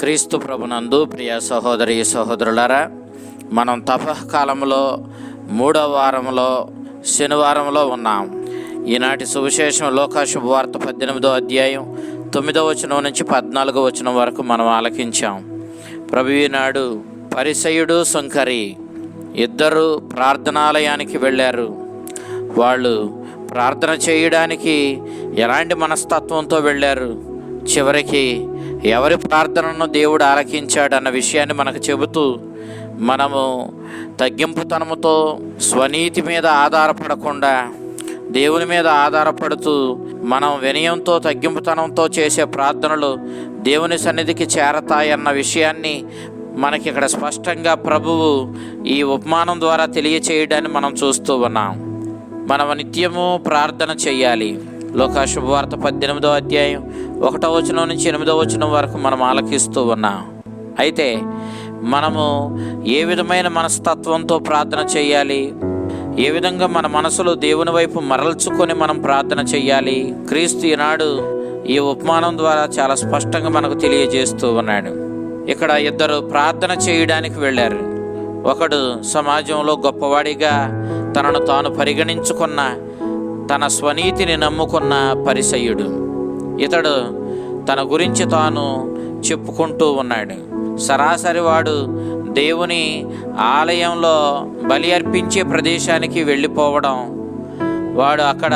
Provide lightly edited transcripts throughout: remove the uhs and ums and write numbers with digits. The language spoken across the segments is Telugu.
క్రీస్తు ప్రభునందు ప్రియ సహోదరి సహోదరులారా, మనం తపకాలంలో 3వ వారంలో శనివారంలో ఉన్నాం. ఈనాటి సువిశేషం లోకా శుభవార్త 18వ అధ్యాయం 9వ వచనం నుంచి 14వ వచనం వరకు మనం ఆలకించాం. ప్రభు ఈనాడు పరిసయ్యుడు సుంకరి ఇద్దరు ప్రార్థనాలయానికి వెళ్ళారు. వాళ్ళు ప్రార్థన చేయడానికి ఎలాంటి మనస్తత్వంతో వెళ్ళారు, చివరికి ఎవరి ప్రార్థనను దేవుడు ఆలకించాడన్న విషయాన్ని మనకు చెబుతూ, మనము తగ్గింపుతనముతో స్వనీతి మీద ఆధారపడకుండా దేవుని మీద ఆధారపడుతూ మనం వినయంతో తగ్గింపుతనంతో చేసే ప్రార్థనలు దేవుని సన్నిధికి చేరతాయన్న విషయాన్ని మనకి ఇక్కడ స్పష్టంగా ప్రభువు ఈ ఉపమానం ద్వారా తెలియచేయడాన్ని మనం చూస్తూ ఉన్నాం. మనం నిత్యము ప్రార్థన చేయాలి. లోకా శుభవార్త 18వ అధ్యాయం 1వ వచనం నుంచి 8వ వచనం వరకు మనం ఆలకిస్తూ ఉన్నాం. అయితే మనము ఏ విధమైన మనస్తత్వంతో ప్రార్థన చేయాలి, ఏ విధంగా మన మనసులు దేవుని వైపు మరల్చుకొని మనం ప్రార్థన చేయాలి, క్రీస్తు ఈనాడు ఈ ఉపమానం ద్వారా చాలా స్పష్టంగా మనకు తెలియజేస్తూ ఉన్నాడు. ఇక్కడ ఇద్దరు ప్రార్థన చేయడానికి వెళ్ళారు. ఒకడు సమాజంలో గొప్పవాడిగా తనను తాను పరిగణించుకున్న, తన స్వనీతిని నమ్ముకున్న పరిసయ్యుడు. ఇతడు తన గురించి తాను చెప్పుకుంటూ ఉన్నాడు. సరాసరి వాడు దేవుని ఆలయంలో బలి అర్పించే ప్రదేశానికి వెళ్ళిపోవడం, వాడు అక్కడ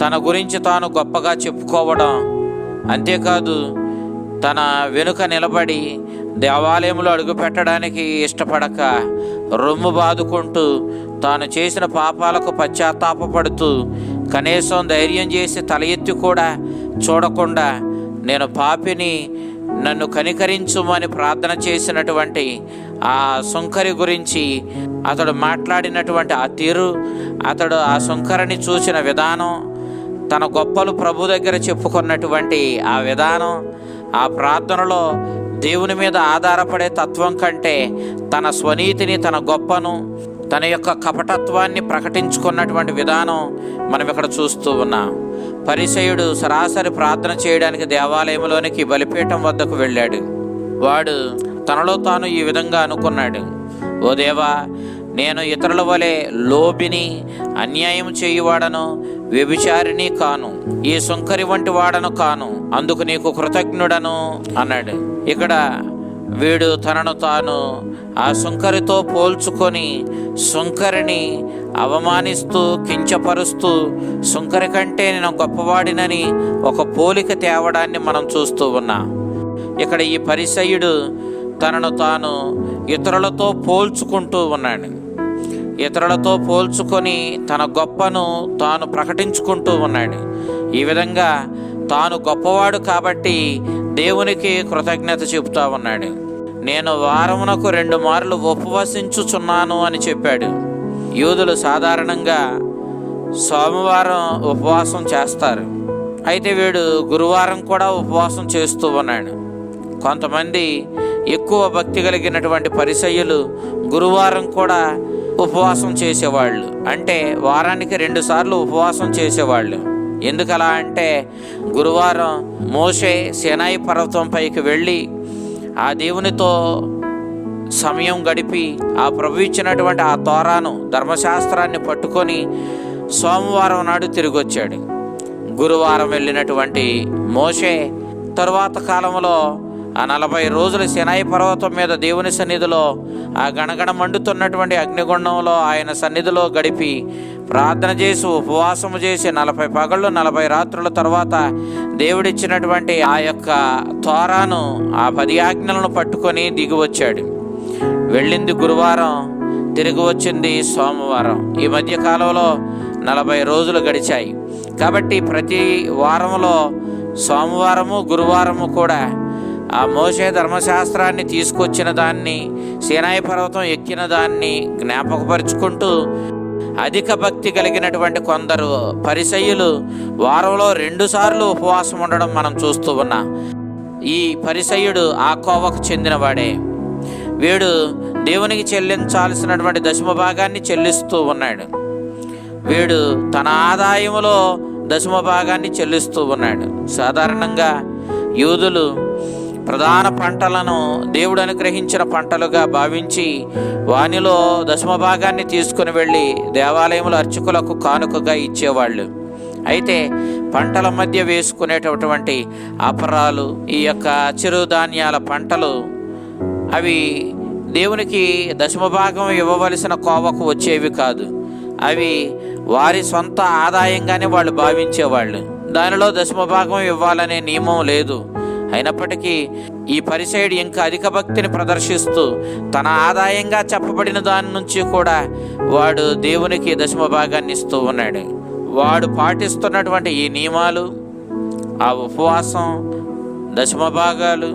తన గురించి తాను గొప్పగా చెప్పుకోవడం, అంతేకాదు తన వెనుక నిలబడి దేవాలయంలో అడుగుపెట్టడానికి ఇష్టపడక రొమ్ము బాదుకుంటూ తాను చేసిన పాపాలకు పశ్చాత్తాపపడుతూ కనీసం ధైర్యం చేసి తల ఎత్తి కూడా చూడకుండా నేను పాపిని, నన్ను కనికరించుమని ప్రార్థన చేసినటువంటి ఆ సుంకరి గురించి అతడు మాట్లాడినటువంటి ఆ తీరు, అతడు ఆ సుంకరిని చూసిన విధానం, తన గొప్పలు ప్రభు దగ్గర చెప్పుకున్నటువంటి ఆ విధానం, ఆ ప్రార్థనలో దేవుని మీద ఆధారపడే తత్వం కంటే తన స్వనీతిని, తన గొప్పను, తన యొక్క కపటత్వాన్ని ప్రకటించుకున్నటువంటి విధానం మనం ఇక్కడ చూస్తూ ఉన్నాం. పరిసయ్యుడు సరాసరి ప్రార్థన చేయడానికి దేవాలయంలోనికి బలిపీఠం వద్దకు వెళ్ళాడు. వాడు తనలో తాను ఈ విధంగా అనుకున్నాడు, ఓ దేవా, నేను ఇతరుల వలె లోబిని, అన్యాయం చేయువాడను, వ్యభిచారిని కాను, ఈ సుంకరి వంటి వాడను కాను, అందుకు నీకు కృతజ్ఞుడను అన్నాడు. ఇక్కడ వీడు తనను తాను ఆ సుంకరితో పోల్చుకొని సుంకరిని అవమానిస్తూ, కించపరుస్తూ, సుంకరి కంటే నేను గొప్పవాడినని ఒక పోలిక తేవడాన్ని మనం చూస్తూ ఉన్నాం. ఇక్కడ ఈ పరిసయ్యుడు తనను తాను ఇతరులతో పోల్చుకుంటూ ఉన్నాడు. ఇతరులతో పోల్చుకొని తన గొప్పను తాను ప్రకటించుకుంటూ ఉన్నాడు. ఈ విధంగా తాను గొప్పవాడు కాబట్టి దేవునికి కృతజ్ఞత చెబుతా ఉన్నాడు. నేను వారమునకు 2 మార్లు ఉపవసించుచున్నాను అని చెప్పాడు. యూదులు సాధారణంగా సోమవారం ఉపవాసం చేస్తారు. అయితే వీడు గురువారం కూడా ఉపవాసం చేస్తూ ఉన్నాడు. కొంతమంది ఎక్కువ భక్తి కలిగినటువంటి పరిసయ్యులు గురువారం కూడా ఉపవాసం చేసేవాళ్ళు, అంటే వారానికి 2 సార్లు ఉపవాసం చేసేవాళ్ళు. ఎందుకలా అంటే గురువారం మోషే సీనాయి పర్వతం పైకి వెళ్ళి ఆ దేవునితో సమయం గడిపి ఆ ప్రభు ఇచ్చినటువంటి ఆ తోరాను, ధర్మశాస్త్రాన్ని పట్టుకొని సోమవారం నాడు తిరిగి వచ్చాడు. గురువారం వెళ్ళినటువంటి మోషే తరువాత కాలంలో ఆ 40 రోజులు సీనాయి పర్వతం మీద దేవుని సన్నిధిలో ఆ గణగణ మండుతున్నటువంటి అగ్నిగుండంలో ఆయన సన్నిధిలో గడిపి ప్రార్థన చేసి ఉపవాసము చేసి 40 పగళ్ళు 40 రాత్రుల తర్వాత దేవుడిచ్చినటువంటి ఆ యొక్క తోరాను, ఆ 10 ఆజ్ఞలను పట్టుకొని దిగి వచ్చాడు. వెళ్ళింది గురువారం, తిరిగి వచ్చింది సోమవారం. ఈ మధ్య కాలంలో 40 రోజులు గడిచాయి. కాబట్టి ప్రతి వారంలో సోమవారము, గురువారము కూడా ఆ మోషే ధర్మశాస్త్రాన్ని తీసుకొచ్చిన దాన్ని, సీనాయి పర్వతం ఎక్కిన దాన్ని జ్ఞాపకపరుచుకుంటూ అధిక భక్తి కలిగినటువంటి కొందరు పరిసయ్యులు వారంలో 2 సార్లు ఉపవాసం ఉండడం మనం చూస్తూ ఉన్నాం. ఈ పరిసయ్యుడు ఆ కోవకు చెందినవాడే. వీడు దేవునికి చెల్లించాల్సినటువంటి 10వ భాగాన్ని చెల్లిస్తూ ఉన్నాడు. వీడు తన ఆదాయములో 10వ భాగాన్ని చెల్లిస్తూ ఉన్నాడు. సాధారణంగా యూదులు ప్రధాన పంటలను దేవుడు అనుగ్రహించిన పంటలుగా భావించి వానిలో దశమ భాగాన్ని తీసుకుని వెళ్ళి దేవాలయంలో అర్చకులకు కానుకగా ఇచ్చేవాళ్ళు. అయితే పంటల మధ్య వేసుకునేటటువంటి అపరాలు, ఈ యొక్క చిరుధాన్యాల పంటలు, అవి దేవునికి దశమ భాగం ఇవ్వవలసిన కోవకు వచ్చేవి కాదు. అవి వారి సొంత ఆదాయంగానే వాళ్ళు భావించేవాళ్ళు. దానిలో దశమ భాగం ఇవ్వాలనే నియమం లేదు. అయినప్పటికీ ఈ పరిసయ్యుడు ఇంకా అధిక భక్తిని ప్రదర్శిస్తూ తన ఆదాయంగా చెప్పబడిన దాని నుంచి కూడా వాడు దేవునికి దశమ భాగాన్ని ఇస్తూ ఉన్నాడు. వాడు పాటిస్తున్నటువంటి ఈ నియమాలు, ఆ ఉపవాసం, దశమ భాగాలు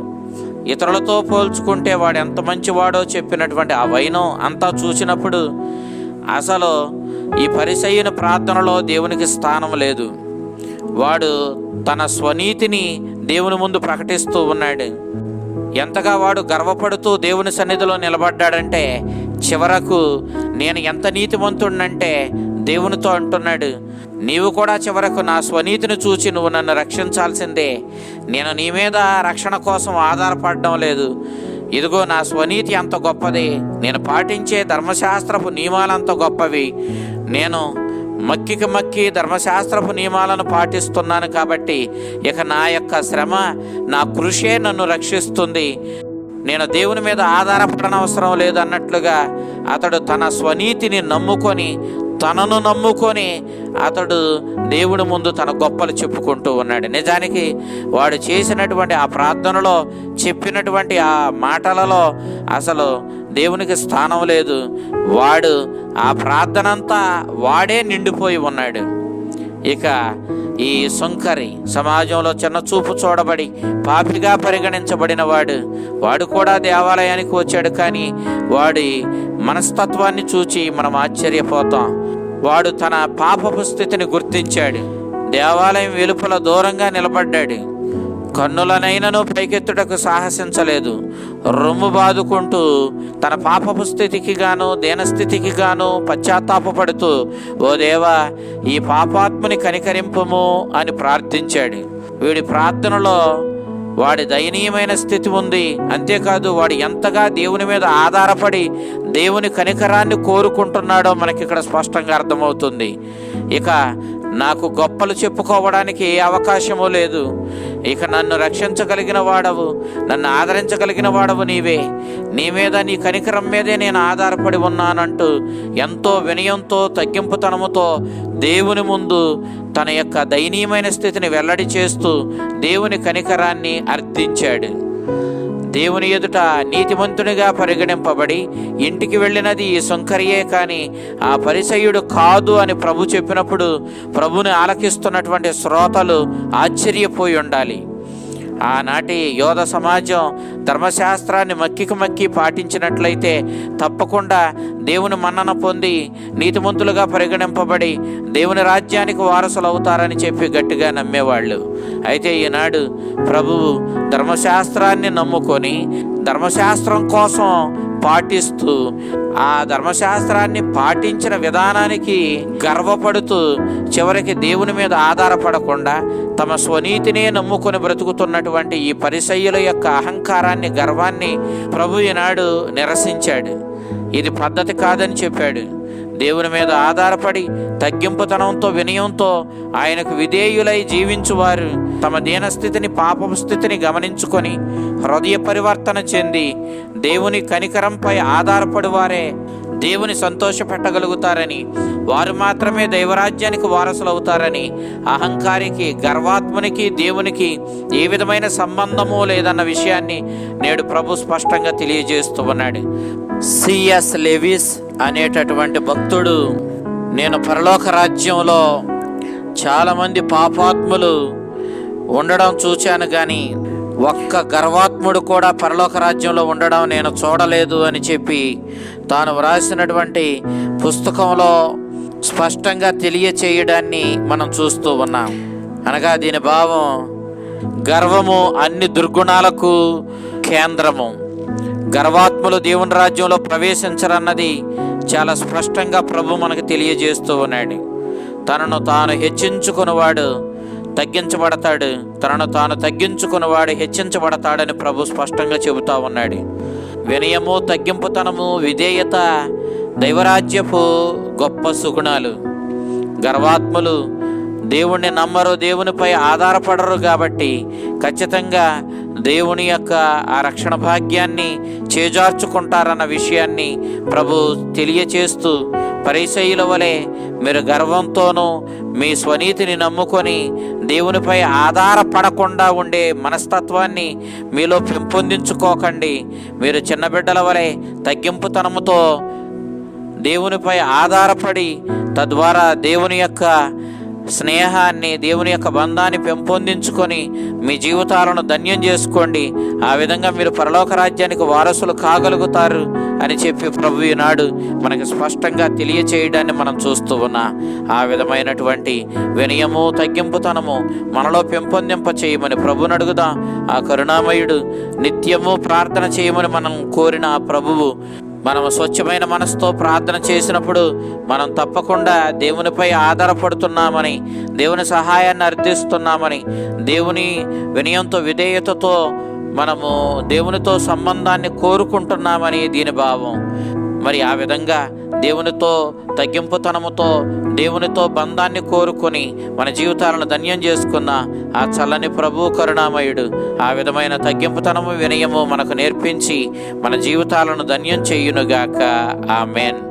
ఇతరులతో పోల్చుకుంటే వాడు ఎంత మంచివాడో చెప్పినటువంటి ఆ వైనం అంతా చూసినప్పుడు అసలు ఈ పరిసయ్యుని ప్రార్థనలో దేవునికి స్థానం లేదు. వాడు తన స్వనీతిని దేవుని ముందు ప్రకటిస్తూ ఉన్నాడు. ఎంతగా వాడు గర్వపడుతూ దేవుని సన్నిధిలో నిలబడ్డాడంటే చివరకు నేను ఎంత నీతిమంతుడినంటే దేవునితో అంటున్నాడు, నీవు కూడా చివరకు నా స్వనీతిని చూచి నువ్వు నన్ను రక్షించాల్సిందే. నేను నీ మీద రక్షణ కోసం ఆధారపడడం లేదు. ఇదిగో నా స్వనీతి అంత గొప్పది, నేను పాటించే ధర్మశాస్త్రపు నియమాలంత గొప్పవి. నేను మక్కి ధర్మశాస్త్రపు నియమాలను పాటిస్తున్నాను కాబట్టి ఇక నా యొక్క శ్రమ, నా కృషే నన్ను రక్షిస్తుంది. నేను దేవుని మీద ఆధారపడనవసరం లేదన్నట్లుగా అతడు తన స్వనీతిని నమ్ముకొని, తనను నమ్ముకొని అతడు దేవుని ముందు తన గొప్పలు చెప్పుకుంటూ ఉన్నాడు. నిజానికి వాడు చేసినటువంటి ఆ ప్రార్థనలో, చెప్పినటువంటి ఆ మాటలలో అసలు దేవునికి స్థానం లేదు. వాడు ఆ ప్రార్థనంతా వాడే నిండిపోయి ఉన్నాడు. ఇక ఈ సుంకరి సమాజంలో చిన్న చూపు చూడబడి పాపిగా పరిగణించబడిన వాడు కూడా దేవాలయానికి వచ్చాడు. కానీ వాడి మనస్తత్వాన్ని చూచి మనం ఆశ్చర్యపోతాం. వాడు తన పాపపు స్థితిని గుర్తించాడు. దేవాలయం వెలుపల దూరంగా నిలబడ్డాడు. కన్నులనైనను పైకెత్తుటకు సాహసించలేదు. రొమ్ము బాదుకుంటూ తన పాపపు స్థితికి గాను దీనస్థితికి గాను పశ్చాత్తాపపడుతూ, ఓ దేవా, ఈ పాపాత్ముని కనికరింపుము అని ప్రార్థించాడు. వీడి ప్రార్థనలో వాడి దయనీయమైన స్థితి ఉంది. అంతేకాదు వాడు ఎంతగా దేవుని మీద ఆధారపడి దేవుని కనికరాన్ని కోరుకుంటున్నాడో మనకి ఇక్కడ స్పష్టంగా అర్థమవుతుంది. ఇక నాకు గొప్పలు చెప్పుకోవడానికి ఏ అవకాశమూ లేదు. ఇక నన్ను రక్షించగలిగిన వాడవు, నన్ను ఆదరించగలిగిన వాడవు నీవే. నీ మీద, నీ కనికరం మీదే నేను ఆధారపడి ఉన్నానంటూ ఎంతో వినయంతో, తగ్గింపుతనముతో దేవుని ముందు తన యొక్క దయనీయమైన స్థితిని వెల్లడి చేస్తూ దేవుని కనికరాన్ని అర్థించాడు. దేవుని ఎదుట నీతిమంతునిగా పరిగణింపబడి ఇంటికి వెళ్ళినది ఈ సుంకరియే కానీ ఆ పరిసయ్యుడు కాదు అని ప్రభు చెప్పినప్పుడు ప్రభుని ఆలకిస్తున్నటువంటి శ్రోతలు ఆశ్చర్యపోయి ఉండాలి. ఆనాటి యోధ సమాజం ధర్మశాస్త్రాన్ని మక్కి పాటించినట్లయితే తప్పకుండా దేవుని మన్నన పొంది నీతిమంతులుగా పరిగణింపబడి దేవుని రాజ్యానికి వారసులు అవుతారని చెప్పి గట్టిగా నమ్మేవాళ్ళు. అయితే ఈనాడు ప్రభువు ధర్మశాస్త్రాన్ని నమ్ముకొని ధర్మశాస్త్రం కోసం పాటిస్తూ ఆ ధర్మశాస్త్రాన్ని పాటించిన విధానానికి గర్వపడుతూ చివరికి దేవుని మీద ఆధారపడకుండా తమ స్వనీతినే నమ్ముకొని బ్రతుకుతున్నటువంటి ఈ పరిసయ్యుల యొక్క అహంకారాన్ని, గర్వాన్ని ప్రభు ఈనాడు నిరసించాడు. ఇది పద్ధతి కాదని చెప్పాడు. దేవుని మీద ఆధారపడి తగ్గింపుతనంతో, వినయంతో ఆయనకు విధేయులై జీవించువారు తమ దీనస్థితిని, పాపపు స్థితిని గమనించుకొని హృదయ పరివర్తన చెంది దేవుని కనికరంపై ఆధారపడి వారే దేవుని సంతోషపెట్టగలుగుతారని, వారు మాత్రమే దైవరాజ్యానికి వారసులు అవుతారని, అహంకారికి, గర్వాత్మునికి దేవునికి ఏ విధమైన సంబంధము లేదన్న విషయాన్ని నేడు ప్రభు స్పష్టంగా తెలియజేస్తూ ఉన్నాడు. సిఎస్ లెవిస్ అనేటటువంటి భక్తుడు, నేను పరలోక రాజ్యంలో చాలామంది పాపాత్ములు ఉండడం చూశాను, కానీ ఒక్క గర్వాత్ముడు కూడా పరలోక రాజ్యంలో ఉండడం నేను చూడలేదు అని చెప్పి తాను వ్రాసినటువంటి పుస్తకంలో స్పష్టంగా తెలియచేయడాన్ని మనం చూస్తూ ఉన్నాం. అనగా దీని భావం, గర్వము అన్ని దుర్గుణాలకు కేంద్రము. గర్వాత్ములు దేవుని రాజ్యంలో ప్రవేశించరన్నది చాలా స్పష్టంగా ప్రభు మనకు తెలియజేస్తూ ఉన్నాడు. తనను తాను హెచ్చించుకున్నవాడు తగ్గించబడతాడు, తనను తాను తగ్గించుకున్నవాడు హెచ్చించబడతాడని ప్రభు స్పష్టంగా చెబుతా ఉన్నాడు. వినయము, తగ్గింపుతనము, విధేయత దైవరాజ్యపు గొప్ప సుగుణాలు. గర్వాత్ములు దేవుణ్ణి నమ్మరు, దేవునిపై ఆధారపడరు కాబట్టి ఖచ్చితంగా దేవుని యొక్క ఆ రక్షణ భాగ్యాన్ని చేజార్చుకుంటారన్న విషయాన్ని ప్రభు తెలియచేస్తూ, పరిసయ్యుల వలె మీరు గర్వంతోనూ మీ స్వనీతిని నమ్ముకొని దేవునిపై ఆధారపడకుండా ఉండే మనస్తత్వాన్ని మీలో పెంపొందించుకోకండి. మీరు చిన్న బిడ్డల వలె తగ్గింపుతనముతో దేవునిపై ఆధారపడి తద్వారా దేవుని యొక్క స్నేహాన్ని, దేవుని యొక్క బంధాన్ని పెంపొందించుకొని మీ జీవితాలను ధన్యం చేసుకోండి. ఆ విధంగా మీరు పరలోక రాజ్యానికి వారసులు కాగలుగుతారు అని చెప్పి ప్రభు ఈనాడు మనకి స్పష్టంగా తెలియచేయడాన్ని మనం చూస్తూ ఉన్నాం. ఆ విధమైనటువంటి వినయము, తగ్గింపుతనము మనలో పెంపొందింప చేయమని ప్రభువుని అడుగుదాం. ఆ కరుణామయుడు నిత్యము ప్రార్థన చేయమని మనం కోరిన ఆ ప్రభువు మనం స్వచ్ఛమైన మనసుతో ప్రార్థన చేసినప్పుడు మనం తప్పకుండా దేవునిపై ఆధారపడుతున్నామని, దేవుని సహాయాన్ని అర్థిస్తున్నామని, దేవుని వినయంతో విధేయతతో మనము దేవునితో సంబంధాన్ని కోరుకుంటున్నామని దీని భావం. మరి ఆ విధంగా దేవునితో తగ్గింపుతనముతో దేవునితో బంధాన్ని కోరుకొని మన జీవితాలను ధన్యం చేసుకున్న ఆ చల్లని ప్రభు కరుణామయుడు ఆ విధమైన తగ్గింపుతనము, వినయము మనకు నేర్పించి మన జీవితాలను ధన్యం చేయునుగాక. ఆమేన్.